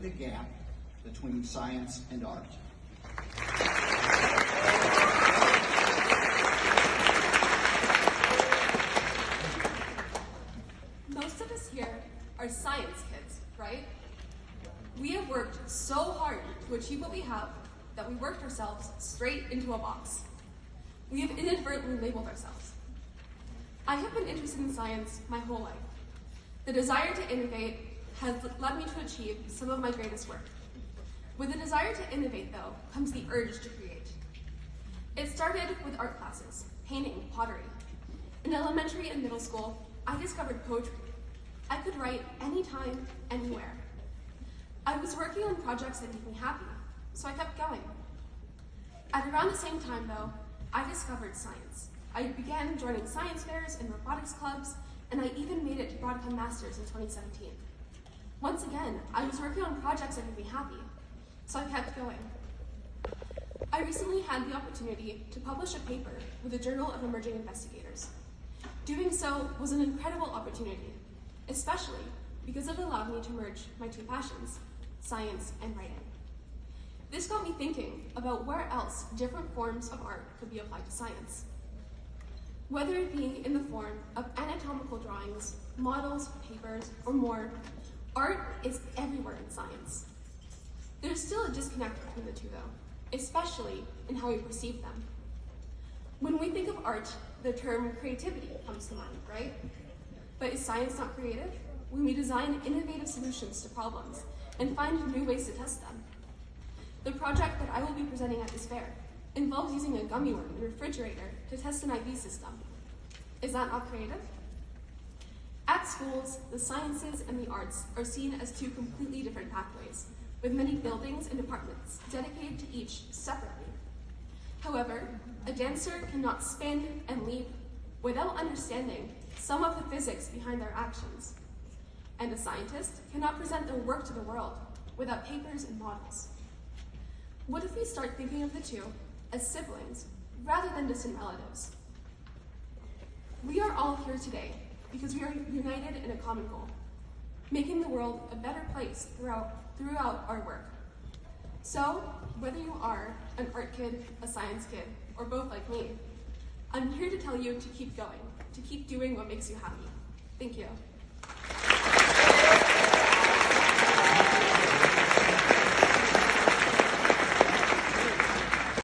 the gap between science and art. Most of us here are science kids, right? We have worked so hard to achieve what we have that we worked ourselves straight into a box. We have inadvertently labeled ourselves. I have been interested in science my whole life. The desire to innovate has led me to achieve some of my greatest work. With the desire to innovate, though, comes the urge to create. It started with art classes, painting, pottery. In elementary and middle school, I discovered poetry. I could write anytime, anywhere. I was working on projects that made me happy, so I kept going. At around the same time, though, I discovered science. I began joining science fairs and robotics clubs, and I even made it to Broadcom Masters in 2017. Once again, I was working on projects that made me happy, so I kept going. I recently had the opportunity to publish a paper with the Journal of Emerging Investigators. Doing so was an incredible opportunity, especially because it allowed me to merge my two passions, science and writing. This got me thinking about where else different forms of art could be applied to science. Whether it be in the form of anatomical drawings, models, papers, or more, art is everywhere in science. There's still a disconnect between the two, though, especially in how we perceive them. When we think of art, the term creativity comes to mind, right? But is science not creative? When we design innovative solutions to problems and find new ways to test them. The project that I will be presenting at this fair involves using a gummy worm in a refrigerator to test an IV system. Is that not creative? At schools, the sciences and the arts are seen as two completely different pathways, with many buildings and departments dedicated to each separately. However, a dancer cannot spin and leap without understanding some of the physics behind their actions. And a scientist cannot present their work to the world without papers and models. What if we start thinking of the two as siblings rather than distant relatives? We are all here today because we are united in a common goal, making the world a better place throughout our work. So, whether you are an art kid, a science kid, or both like me, I'm here to tell you to keep going, to keep doing what makes you happy. Thank you.